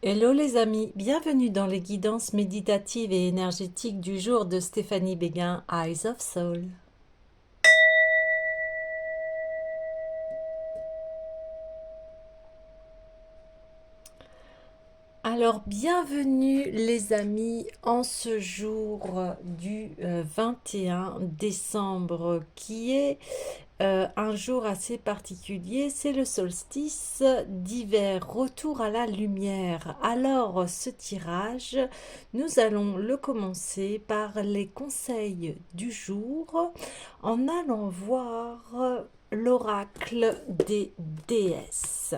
Hello les amis, bienvenue dans les guidances méditatives et énergétiques du jour de Stéphanie Béguin, Eyes of Soul. Alors bienvenue les amis en ce jour du 21 décembre qui est un jour assez particulier, c'est le solstice d'hiver, retour à la lumière. Alors ce tirage, nous allons le commencer par les conseils du jour en allant voir l'oracle des déesses.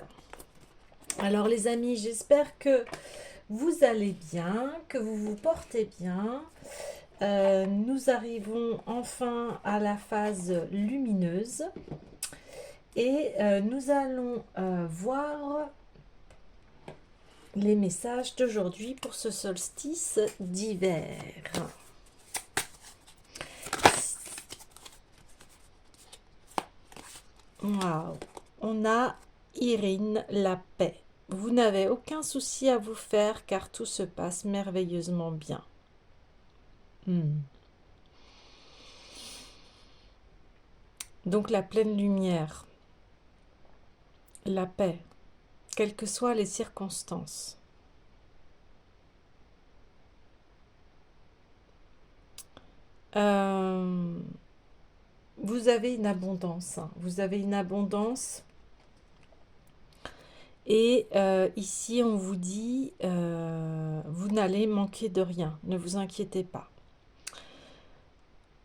Alors les amis, j'espère que vous allez bien, que vous vous portez bien. Nous arrivons enfin à la phase lumineuse et nous allons voir les messages d'aujourd'hui pour ce solstice d'hiver. Waouh, on a Irine la paix. Vous n'avez aucun souci à vous faire car tout se passe merveilleusement bien. Donc la pleine lumière, la paix, quelles que soient les circonstances. Vous avez une abondance, vous avez une abondance. Et ici, on vous dit, vous n'allez manquer de rien, ne vous inquiétez pas.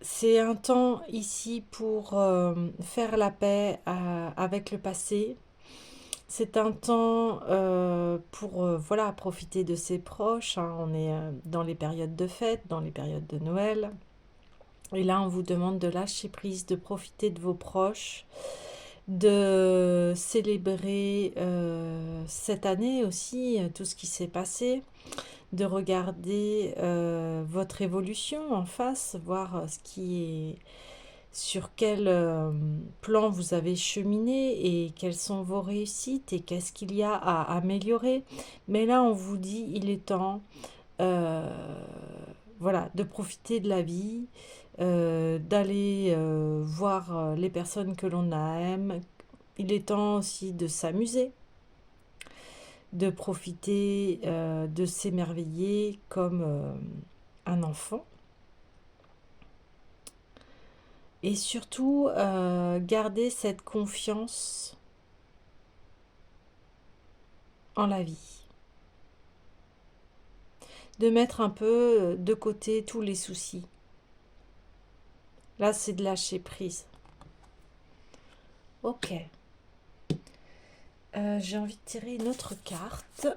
C'est un temps ici pour faire la paix avec le passé. C'est un temps pour voilà, profiter de ses proches. On est dans les périodes de fête, dans les périodes de Noël. Et là, on vous demande de lâcher prise, de profiter de vos proches, de célébrer cette année aussi, tout ce qui s'est passé, de regarder votre évolution en face, voir ce qui est, sur quel plan vous avez cheminé et quelles sont vos réussites et qu'est-ce qu'il y a à améliorer. Mais là, on vous dit, il est temps voilà, de profiter de la vie, d'aller voir les personnes que l'on aime. Il est temps aussi de s'amuser, de profiter, de s'émerveiller comme un enfant. Et surtout, garder cette confiance en la vie. De mettre un peu de côté tous les soucis. Là, c'est de lâcher prise. Ok. J'ai envie de tirer une autre carte.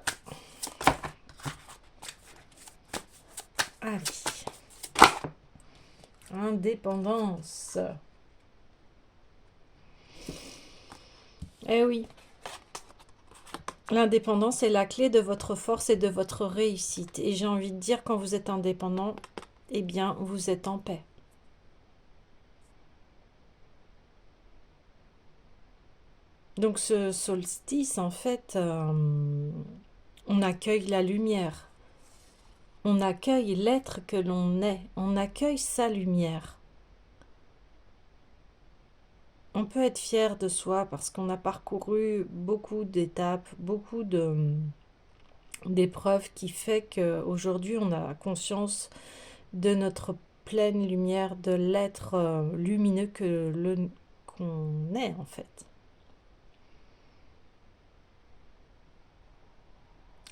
Allez. Indépendance. Eh oui. L'indépendance est la clé de votre force et de votre réussite. Et j'ai envie de dire, quand vous êtes indépendant, eh bien, vous êtes en paix. Donc ce solstice, en fait, on accueille la lumière. On accueille l'être que l'on est. On accueille sa lumière. On peut être fier de soi parce qu'on a parcouru beaucoup d'étapes, beaucoup d'épreuves qui fait qu'aujourd'hui on a conscience de notre pleine lumière, de l'être lumineux qu'on est en fait.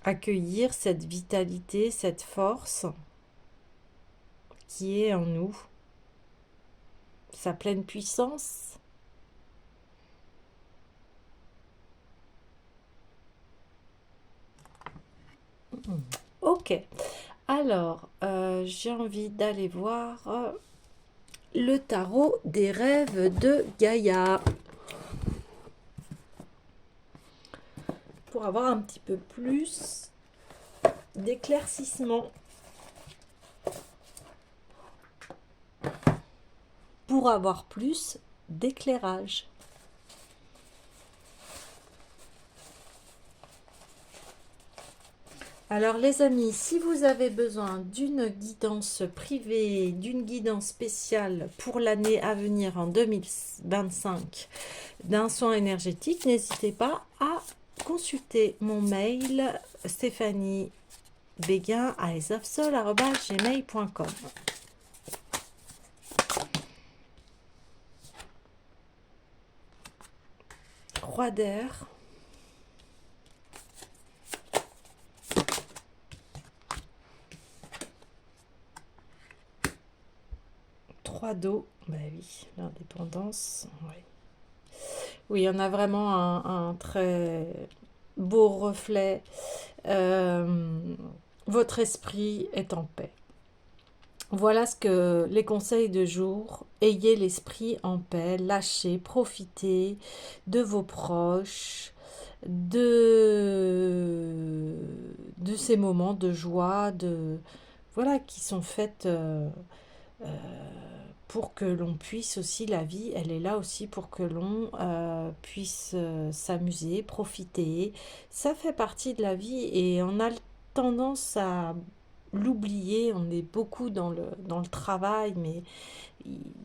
Accueillir cette vitalité, cette force qui est en nous, sa pleine puissance. Ok, alors j'ai envie d'aller voir le tarot des rêves de Gaïa pour avoir un petit peu plus d'éclaircissement, pour avoir plus d'éclairage. Alors les amis, si vous avez besoin d'une guidance privée, d'une guidance spéciale pour l'année à venir en 2025, d'un soin énergétique, n'hésitez pas à consulter mon mail stéphaniebéguin@gmail.com. Roi d'air. 3 d'eau. Bah oui, l'indépendance. Oui. Oui, on a vraiment un très beau reflet. Votre esprit est en paix. Voilà ce que les conseils de jour. Ayez l'esprit en paix, lâchez, profitez de vos proches, de ces moments de joie, voilà, qui sont faits pour que l'on puisse aussi, la vie, elle est là aussi pour que l'on puisse s'amuser, profiter. Ça fait partie de la vie et on a tendance à l'oublier. On est beaucoup dans le travail, mais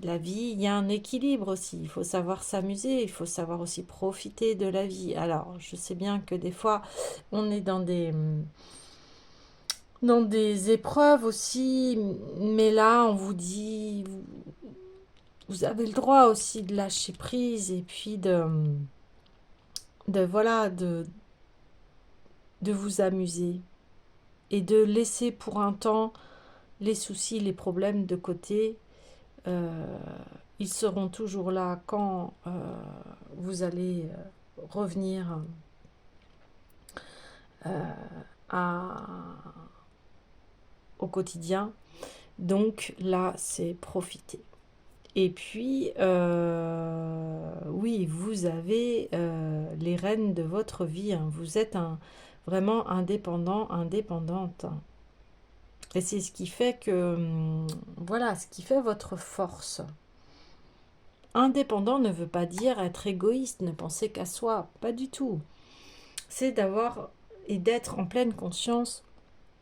la vie, il y a un équilibre aussi. Il faut savoir s'amuser, il faut savoir aussi profiter de la vie. Alors, je sais bien que des fois, on est dans des épreuves aussi, mais là, on vous dit, vous avez le droit aussi de lâcher prise et puis voilà, de vous amuser et de laisser pour un temps les soucis, les problèmes de côté. Ils seront toujours là quand vous allez revenir au quotidien. Donc là, c'est profiter. Et puis, oui, vous avez les rênes de votre vie. Hein. Vous êtes vraiment indépendant, indépendante. Et c'est ce qui fait que, voilà, ce qui fait votre force. Indépendant ne veut pas dire être égoïste, ne penser qu'à soi. Pas du tout. C'est d'avoir et d'être en pleine conscience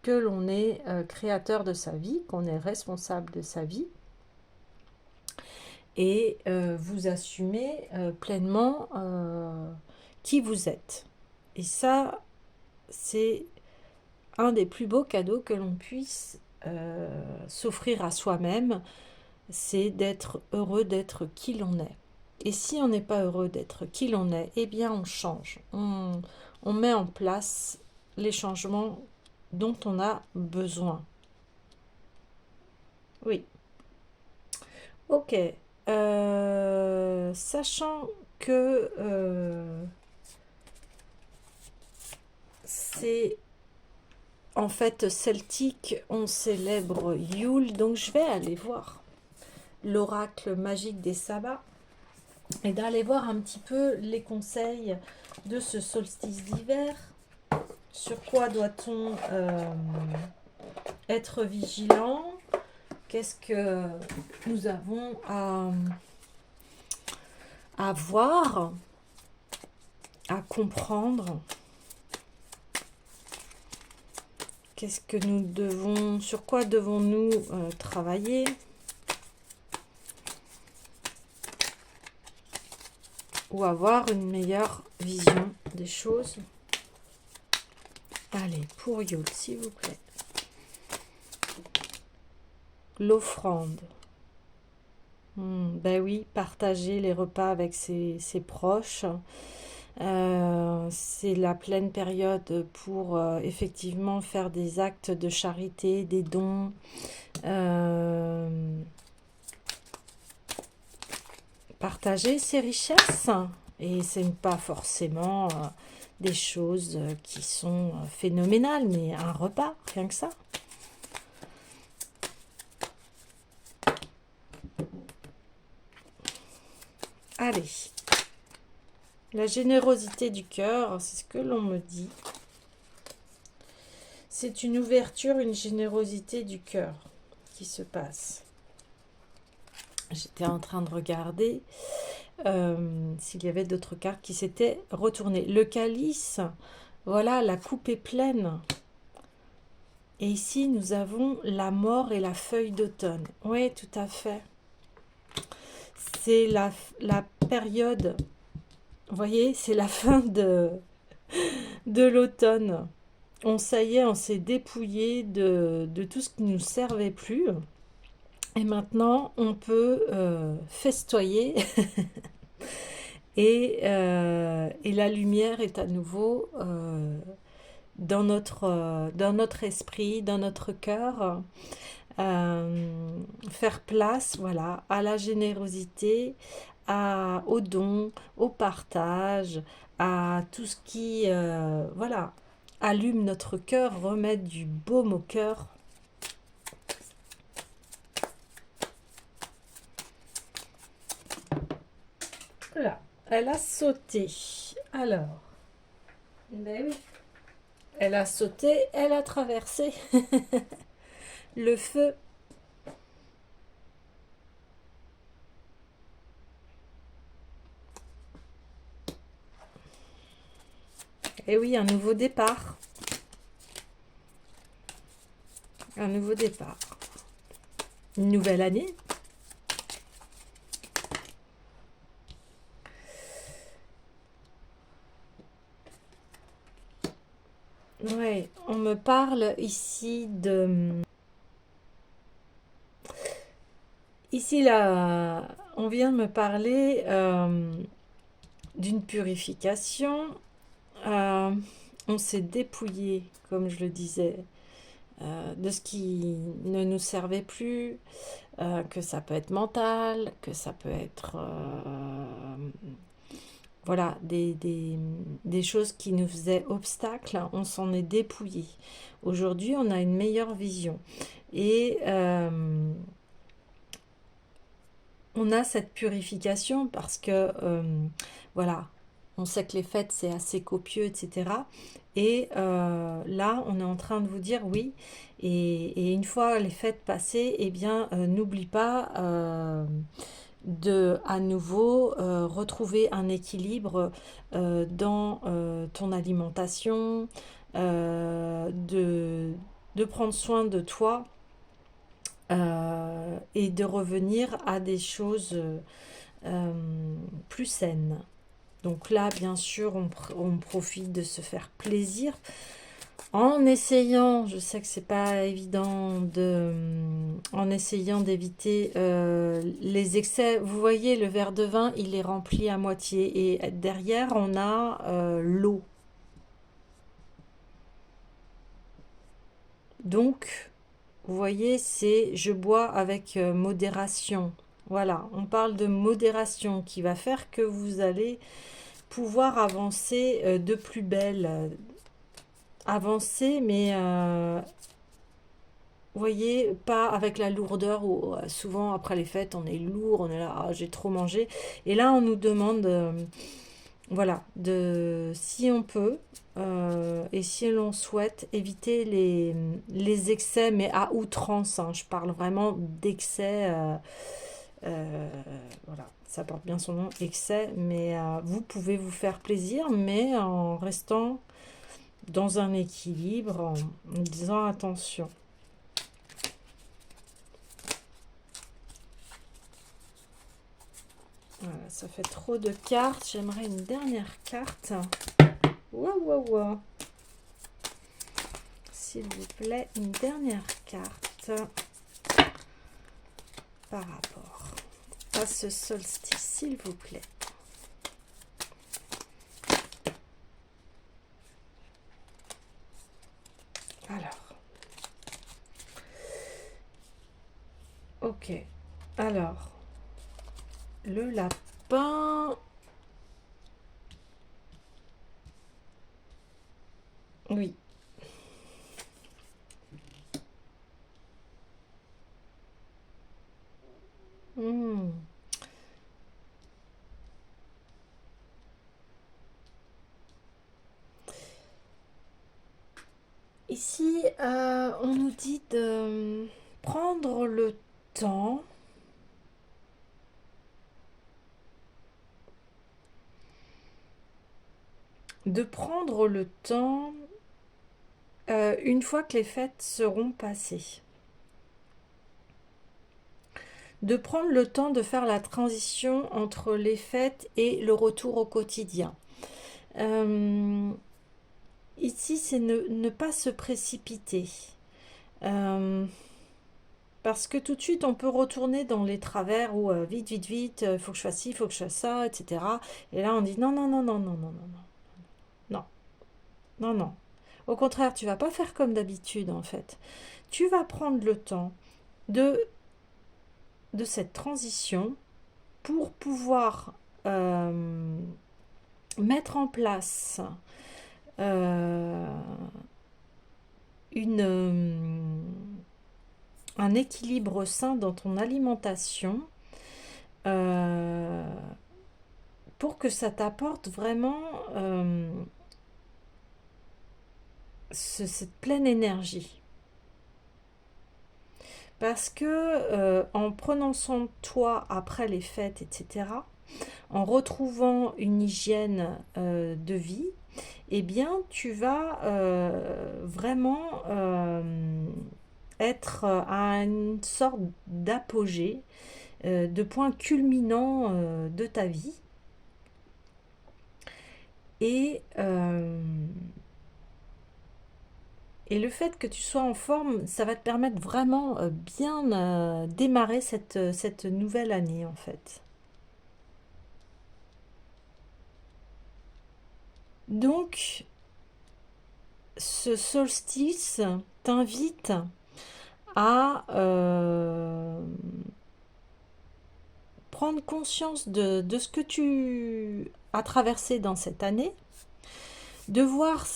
que l'on est créateur de sa vie, qu'on est responsable de sa vie. Et vous assumez pleinement qui vous êtes. Et ça, c'est un des plus beaux cadeaux que l'on puisse s'offrir à soi-même, c'est d'être heureux d'être qui l'on est. Et si on n'est pas heureux d'être qui l'on est, eh bien on change. On met en place les changements dont on a besoin. Oui. Ok. Sachant que c'est en fait celtique, on célèbre Yule, donc je vais aller voir l'oracle magique des sabbats et d'aller voir un petit peu les conseils de ce solstice d'hiver. Sur quoi doit-on être vigilant? Qu'est-ce que nous avons à voir, à comprendre? Qu'est-ce que nous devons, sur quoi devons-nous travailler? Ou avoir une meilleure vision des choses? Allez, pour Yule, s'il vous plaît. L'offrande. Ben oui, partager les repas avec ses proches. C'est la pleine période pour effectivement faire des actes de charité, des dons. Partager ses richesses. Et ce n'est pas forcément des choses qui sont phénoménales, mais un repas, rien que ça. Allez, la générosité du cœur, c'est ce que l'on me dit. C'est une ouverture, une générosité du cœur qui se passe. J'étais en train de regarder s'il y avait d'autres cartes qui s'étaient retournées. Le calice, voilà, la coupe est pleine. Et ici, nous avons la mort et la feuille d'automne. Oui, tout à fait. C'est la période, vous voyez, c'est la fin de l'automne. Ça y est, on s'est dépouillé de tout ce qui ne nous servait plus. Et maintenant, on peut festoyer et la lumière est à nouveau dans notre esprit, dans notre cœur. Faire place, voilà, à la générosité, au don, au partage, à tout ce qui, voilà, allume notre cœur, remettre du baume au cœur. Voilà, elle a sauté. Alors, ben oui, elle a sauté, elle a traversé le feu. Et oui, un nouveau départ. Un nouveau départ. Une nouvelle année. Ouais, on me parle ici de... Ici, là, on vient de me parler d'une purification. Euh, on s'est dépouillé, comme je le disais, de ce qui ne nous servait plus, que ça peut être mental, que ça peut être voilà, des choses qui nous faisaient obstacle, on s'en est dépouillé. Aujourd'hui, on a une meilleure vision. Et on a cette purification parce que, voilà, on sait que les fêtes, c'est assez copieux, etc. Et là, on est en train de vous dire oui. Et une fois les fêtes passées, eh bien, n'oublie pas de à nouveau retrouver un équilibre dans ton alimentation, de prendre soin de toi et de revenir à des choses euh, plus saines. Donc là, bien sûr, on profite de se faire plaisir en essayant, je sais que c'est pas évident, en essayant d'éviter les excès. Vous voyez, le verre de vin, il est rempli à moitié et derrière, on a l'eau. Donc, vous voyez, c'est je bois avec modération. Voilà, on parle de modération qui va faire que vous allez pouvoir avancer de plus belle. Avancer, mais vous voyez, pas avec la lourdeur où souvent après les fêtes on est lourd, on est là, ah, j'ai trop mangé. Et là on nous demande, voilà, de si on peut et si l'on souhaite éviter les excès, mais à outrance, hein. Je parle vraiment d'excès. Euh, voilà, ça porte bien son nom, excès, mais vous pouvez vous faire plaisir, mais en restant dans un équilibre, en disant attention. Voilà, ça fait trop de cartes. J'aimerais une dernière carte. Waouh, waouh, waouh. S'il vous plaît, une dernière carte par rapport à ce solstice, s'il vous plaît. Alors, ok. Alors, le lapin. Oui. Hmm. Ici, on nous dit de prendre le temps de prendre le temps une fois que les fêtes seront passées. De prendre le temps de faire la transition entre les fêtes et le retour au quotidien. Euh, Ici, c'est ne pas se précipiter. Euh, Parce que tout de suite, on peut retourner dans les travers où vite, vite, vite, il faut que je fasse ci, il faut que je fasse ça, etc. Et là, on dit non, non, non, non, non, non, non, non, non, non, non. Au contraire, tu vas pas faire comme d'habitude, en fait. Tu vas prendre le temps de, de cette transition pour pouvoir mettre en place euh, un équilibre sain dans ton alimentation euh, pour que ça t'apporte vraiment cette pleine énergie. Parce que en prenant soin de toi après les fêtes, etc., en retrouvant une hygiène de vie, eh bien, tu vas vraiment être à une sorte d'apogée, de point culminant de ta vie. Et, euh, et le fait que tu sois en forme, ça va te permettre vraiment bien démarrer cette nouvelle année, en fait. Donc, ce solstice t'invite à prendre conscience de ce que tu as traversé dans cette année, de voir,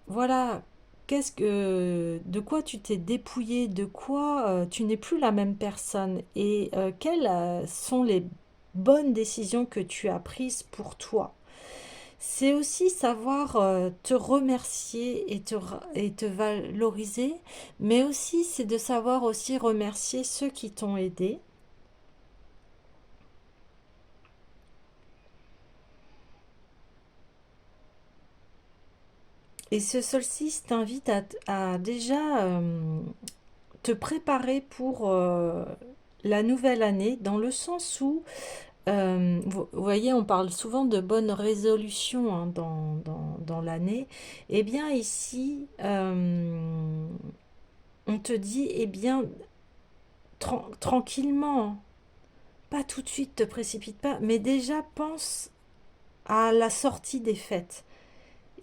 voilà, de quoi tu t'es dépouillé, de quoi tu n'es plus la même personne et quelles sont les bonnes décisions que tu as prises pour toi. C'est aussi savoir te remercier et te valoriser, mais aussi c'est de savoir aussi remercier ceux qui t'ont aidé. Et ce solstice t'invite à déjà te préparer pour la nouvelle année, dans le sens où, vous voyez, on parle souvent de bonnes résolutions hein, dans l'année. Eh bien ici, on te dit, eh bien, tranquillement, pas tout de suite, te précipite pas, mais déjà pense à la sortie des fêtes.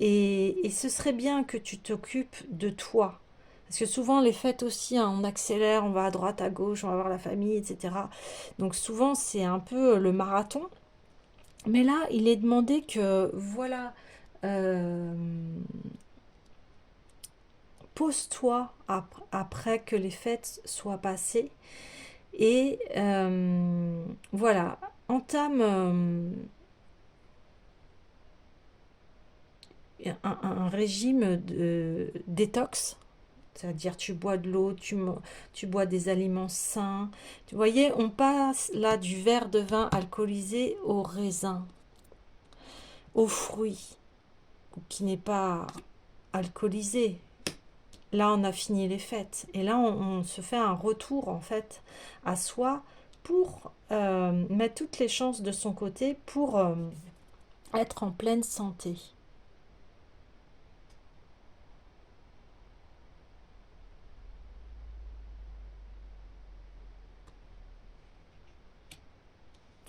Et ce serait bien que tu t'occupes de toi. Parce que souvent, les fêtes aussi, hein, on accélère, on va à droite, à gauche, on va voir la famille, etc. Donc souvent, c'est un peu le marathon. Mais là, il est demandé que, voilà, euh, pose-toi après que les fêtes soient passées. Et voilà, entame un régime de détox. C'est-à-dire tu bois de l'eau, tu bois des aliments sains. Vous voyez, on passe là du verre de vin alcoolisé au raisin, aux fruits, qui n'est pas alcoolisé. Là, on a fini les fêtes. Et là, on se fait un retour, en fait, à soi pour mettre toutes les chances de son côté pour être en pleine santé.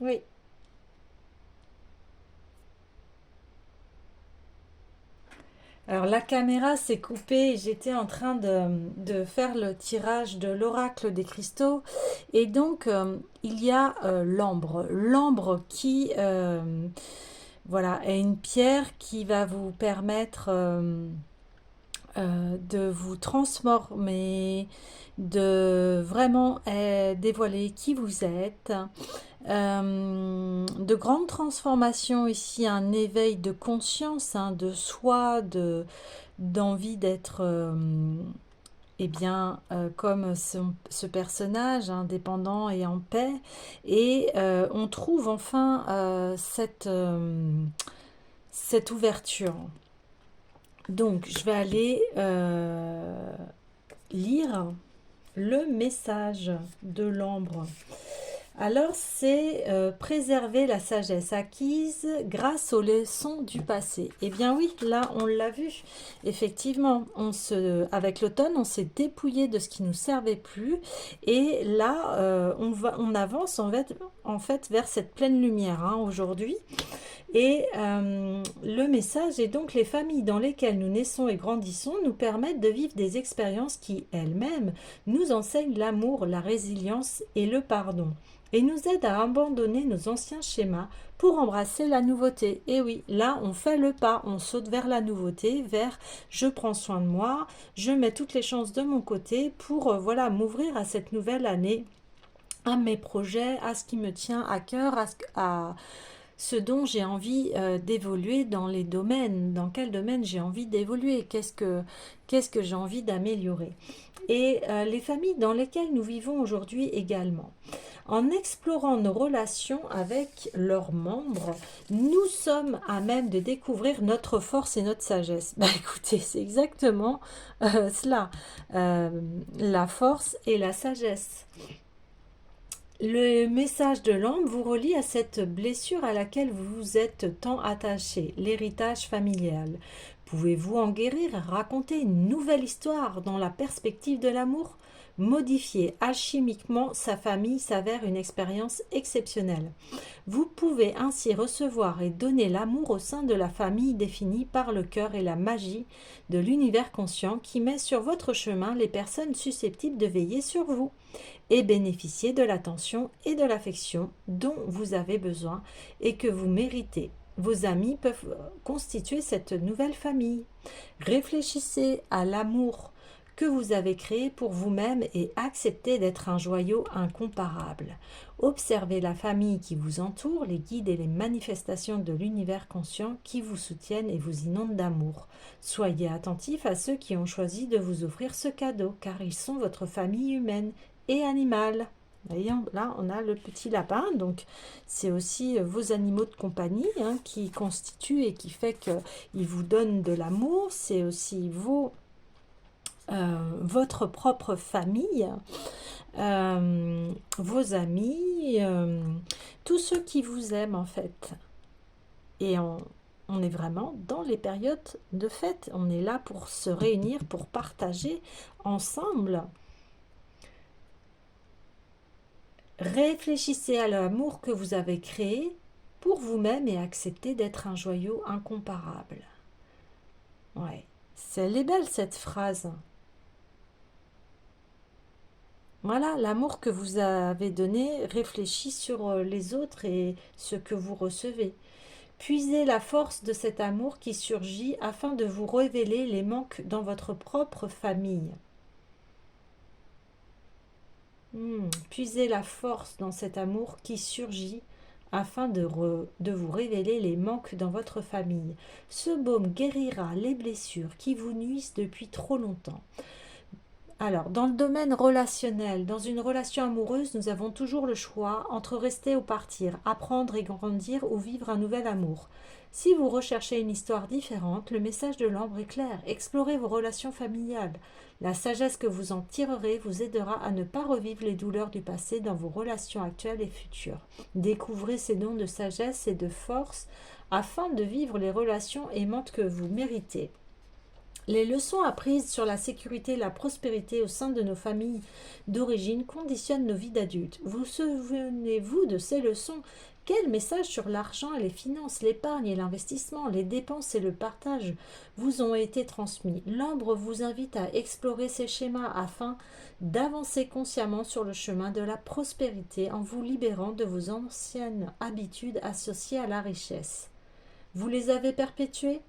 Oui. Alors la caméra s'est coupée et j'étais en train de faire le tirage de l'oracle des cristaux. Et donc il y a l'ambre. L'ambre qui voilà, est une pierre qui va vous permettre de vous transformer, de vraiment dévoiler qui vous êtes. De grandes transformations ici, un éveil de conscience hein, de soi, d'envie d'être eh bien, comme ce personnage indépendant et en paix. Et on trouve enfin cette ouverture. Donc, je vais aller lire le message de l'ambre. Alors, c'est préserver la sagesse acquise grâce aux leçons du passé. Eh bien oui, là, on l'a vu. Effectivement, avec l'automne, on s'est dépouillé de ce qui nous servait plus. Et là, on avance en fait vers cette pleine lumière hein, aujourd'hui. Et le message est donc les familles dans lesquelles nous naissons et grandissons nous permettent de vivre des expériences qui, elles-mêmes, nous enseignent l'amour, la résilience et le pardon et nous aident à abandonner nos anciens schémas pour embrasser la nouveauté. Et oui, là, on fait le pas, on saute vers la nouveauté, vers je prends soin de moi, je mets toutes les chances de mon côté pour voilà m'ouvrir à cette nouvelle année, à mes projets, à ce qui me tient à cœur, à ce dont j'ai envie d'évoluer dans les domaines, dans quel domaine j'ai envie d'évoluer, qu'est-ce que j'ai envie d'améliorer. Et les familles dans lesquelles nous vivons aujourd'hui également. En explorant nos relations avec leurs membres, nous sommes à même de découvrir notre force et notre sagesse. Bah écoutez, c'est exactement cela, la force et la sagesse. Le message de l'âme vous relie à cette blessure à laquelle vous vous êtes tant attaché, l'héritage familial. Pouvez-vous en guérir, raconter une nouvelle histoire dans la perspective de l'amour? Modifier alchimiquement sa famille s'avère une expérience exceptionnelle. Vous pouvez ainsi recevoir et donner l'amour au sein de la famille définie par le cœur et la magie de l'univers conscient qui met sur votre chemin les personnes susceptibles de veiller sur vous et bénéficier de l'attention et de l'affection dont vous avez besoin et que vous méritez. Vos amis peuvent constituer cette nouvelle famille. Réfléchissez à l'amour que vous avez créé pour vous-même et acceptez d'être un joyau incomparable. Observez la famille qui vous entoure, les guides et les manifestations de l'univers conscient qui vous soutiennent et vous inondent d'amour. Soyez attentifs à ceux qui ont choisi de vous offrir ce cadeau, car ils sont votre famille humaine et animale. Voyez, là, on a le petit lapin, donc c'est aussi vos animaux de compagnie hein, qui constituent et qui fait qu'ils vous donnent de l'amour. C'est aussi votre propre famille, vos amis, tous ceux qui vous aiment en fait. Et on est vraiment dans les périodes de fête. On est là pour se réunir, pour partager ensemble. Réfléchissez à l'amour que vous avez créé pour vous-même et acceptez d'être un joyau incomparable. Ouais, elle est belle cette phrase. Voilà, l'amour que vous avez donné réfléchit sur les autres et ce que vous recevez. Puisez la force de cet amour qui surgit afin de vous révéler les manques dans votre propre famille. Puisez la force dans cet amour qui surgit afin de vous révéler les manques dans votre famille. Ce baume guérira les blessures qui vous nuisent depuis trop longtemps. Alors, dans le domaine relationnel, dans une relation amoureuse, nous avons toujours le choix entre rester ou partir, apprendre et grandir ou vivre un nouvel amour. Si vous recherchez une histoire différente, le message de l'ambre est clair. Explorez vos relations familiales. La sagesse que vous en tirerez vous aidera à ne pas revivre les douleurs du passé dans vos relations actuelles et futures. Découvrez ces dons de sagesse et de force afin de vivre les relations aimantes que vous méritez. Les leçons apprises sur la sécurité et la prospérité au sein de nos familles d'origine conditionnent nos vies d'adultes. Vous souvenez-vous de ces leçons? Quel message sur l'argent et les finances, l'épargne et l'investissement, les dépenses et le partage vous ont été transmis? L'ambre vous invite à explorer ces schémas afin d'avancer consciemment sur le chemin de la prospérité en vous libérant de vos anciennes habitudes associées à la richesse. Vous les avez perpétuées?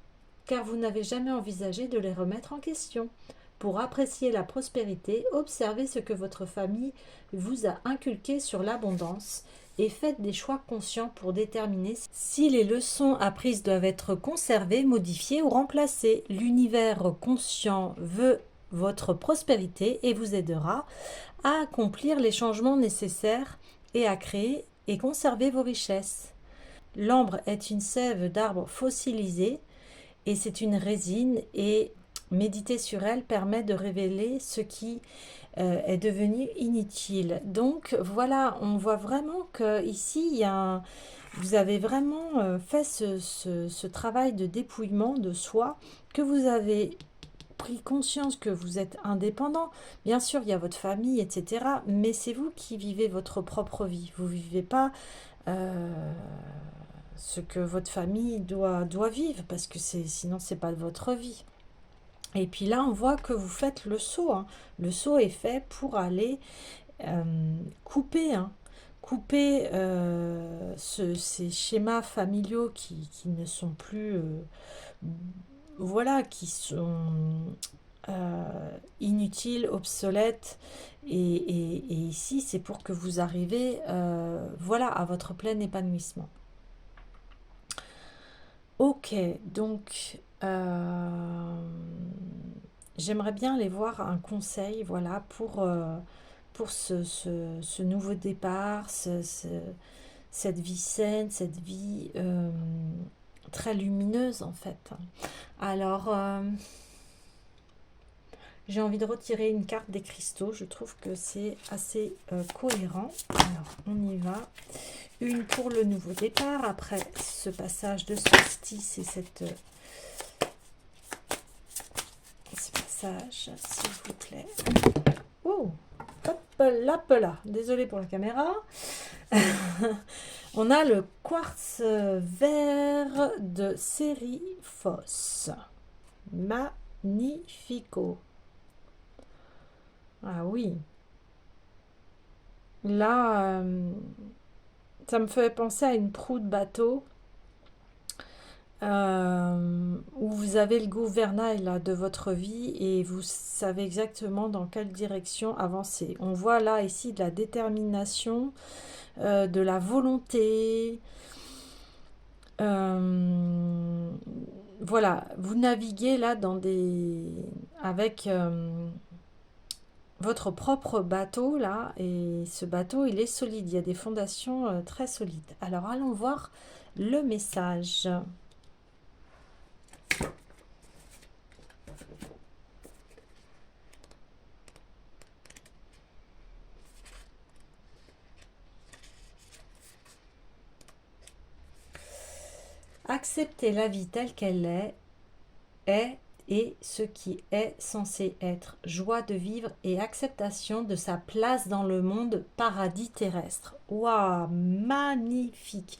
Car vous n'avez jamais envisagé de les remettre en question. Pour apprécier la prospérité, observez ce que votre famille vous a inculqué sur l'abondance et faites des choix conscients pour déterminer si les leçons apprises doivent être conservées, modifiées ou remplacées. L'univers conscient veut votre prospérité et vous aidera à accomplir les changements nécessaires et à créer et conserver vos richesses. L'ambre est une sève d'arbre fossilisé et c'est une résine, et méditer sur elle permet de révéler ce qui est devenu inutile. Donc voilà, on voit vraiment que ici vous avez vraiment fait ce travail de dépouillement de soi, que vous avez pris conscience que vous êtes indépendant. Bien sûr, il y a votre famille, etc. Mais c'est vous qui vivez votre propre vie. Vous ne vivez pas ce que votre famille doit vivre, parce que sinon, c'est pas votre vie. Et puis là, on voit que vous faites le saut. Hein. Le saut est fait pour aller couper, hein, couper ces schémas familiaux qui ne sont plus, voilà, qui sont inutiles, obsolètes. Et ici, c'est pour que vous arrivez, voilà, à votre plein épanouissement. Ok, donc j'aimerais bien aller voir un conseil, voilà, pour ce nouveau départ, cette vie saine, cette vie très lumineuse en fait. Alors, j'ai envie de retirer une carte des cristaux, je trouve que c'est assez cohérent. Alors, on y va. Une pour le nouveau départ, après ce passage de solstice et ce passage, s'il vous plaît. Oh, hop là, désolée pour la caméra. On a le quartz vert de série Foss. Magnifico. Ah oui. Là, ça me fait penser à une proue de bateau où vous avez le gouvernail là, de votre vie et vous savez exactement dans quelle direction avancer. On voit là ici de la détermination, de la volonté. Voilà, vous naviguez là avec votre propre bateau là, et ce bateau il est solide, il y a des fondations très solides. Alors allons voir le message. Accepter la vie telle qu'elle est et ce qui est censé être. Joie de vivre et acceptation de sa place dans le monde paradis terrestre. Waouh, magnifique!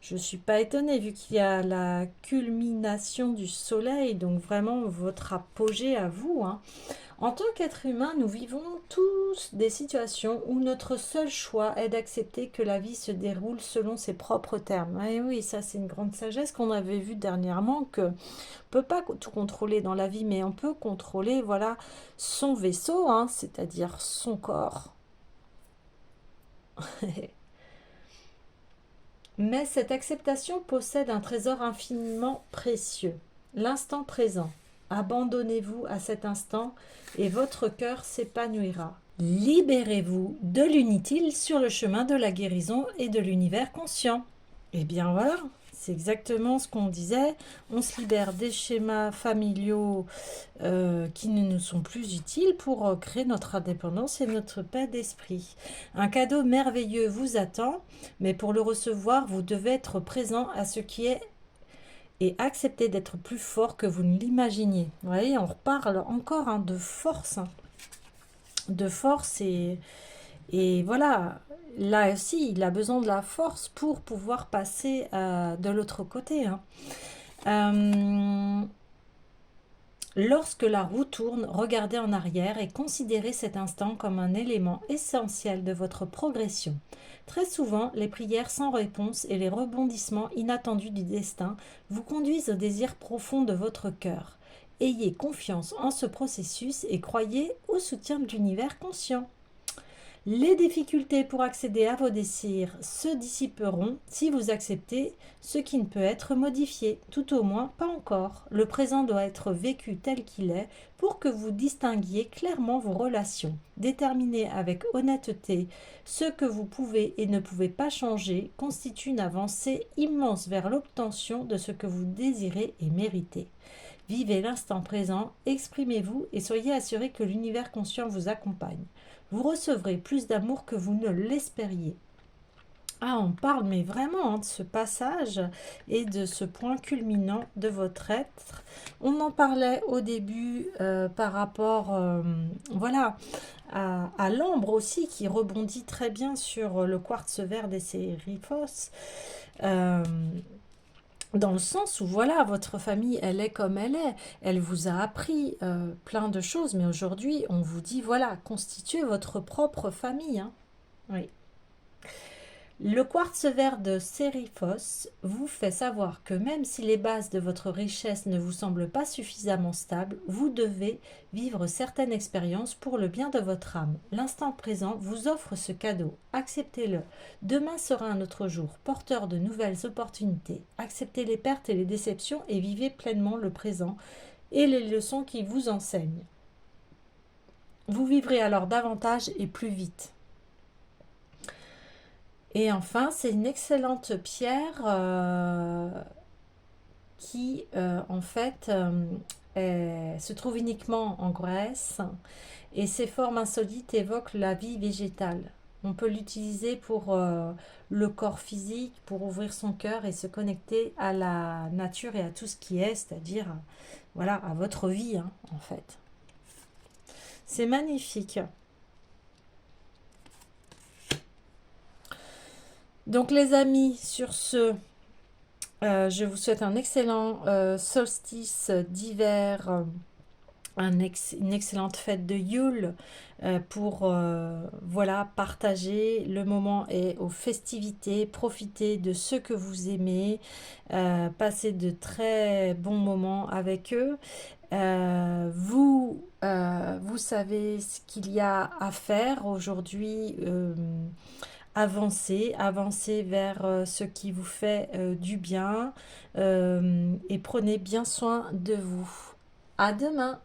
Je ne suis pas étonnée vu qu'il y a la culmination du soleil, donc vraiment votre apogée à vous. Hein. En tant qu'être humain, nous vivons tous des situations où notre seul choix est d'accepter que la vie se déroule selon ses propres termes. Et oui, ça c'est une grande sagesse qu'on avait vue dernièrement, que peut pas tout contrôler dans la vie, mais on peut contrôler, voilà, son vaisseau, hein, c'est-à-dire son corps. Mais cette acceptation possède un trésor infiniment précieux, l'instant présent. Abandonnez-vous à cet instant et votre cœur s'épanouira. Libérez-vous de l'inutile sur le chemin de la guérison et de l'univers conscient. Eh bien voilà, c'est exactement ce qu'on disait. On se libère des schémas familiaux qui ne nous sont plus utiles pour créer notre indépendance et notre paix d'esprit. Un cadeau merveilleux vous attend, mais pour le recevoir, vous devez être présent à ce qui est et accepter d'être plus fort que vous ne l'imaginiez. Vous voyez, on reparle encore hein, de force. Hein. De force et voilà, là aussi, il a besoin de la force pour pouvoir passer de l'autre côté. Hein. Lorsque la roue tourne, regardez en arrière et considérez cet instant comme un élément essentiel de votre progression. Très souvent, les prières sans réponse et les rebondissements inattendus du destin vous conduisent au désir profond de votre cœur. Ayez confiance en ce processus et croyez au soutien de l'univers conscient. Les difficultés pour accéder à vos désirs se dissiperont si vous acceptez ce qui ne peut être modifié, tout au moins pas encore. Le présent doit être vécu tel qu'il est pour que vous distinguiez clairement vos relations. Déterminer avec honnêteté ce que vous pouvez et ne pouvez pas changer constitue une avancée immense vers l'obtention de ce que vous désirez et méritez. Vivez l'instant présent, exprimez-vous et soyez assuré que l'univers conscient vous accompagne. Vous recevrez plus d'amour que vous ne l'espériez. Ah, on parle mais vraiment de ce passage et de ce point culminant de votre être. On en parlait au début par rapport voilà, à l'ambre aussi qui rebondit très bien sur le quartz vert des Sérifos. Dans le sens où, voilà, votre famille, elle est comme elle est. Elle vous a appris plein de choses, mais aujourd'hui, on vous dit, voilà, constituez votre propre famille. Hein. Oui. Le quartz vert de Sérifos vous fait savoir que même si les bases de votre richesse ne vous semblent pas suffisamment stables, vous devez vivre certaines expériences pour le bien de votre âme. L'instant présent vous offre ce cadeau. Acceptez-le. Demain sera un autre jour, porteur de nouvelles opportunités. Acceptez les pertes et les déceptions et vivez pleinement le présent et les leçons qui vous enseignent. Vous vivrez alors davantage et plus vite. Et enfin, c'est une excellente pierre qui, en fait, se trouve uniquement en Grèce et ses formes insolites évoquent la vie végétale. On peut l'utiliser pour le corps physique, pour ouvrir son cœur et se connecter à la nature et à tout ce qui est, c'est-à-dire voilà, à votre vie, hein, en fait. C'est magnifique. Donc les amis, sur ce, je vous souhaite un excellent solstice d'hiver, une excellente fête de Yule pour voilà, partager. Le moment est aux festivités, profitez de ce que vous aimez, passez de très bons moments avec eux. Vous savez ce qu'il y a à faire aujourd'hui. Avancez vers ce qui vous fait du bien et prenez bien soin de vous. À demain!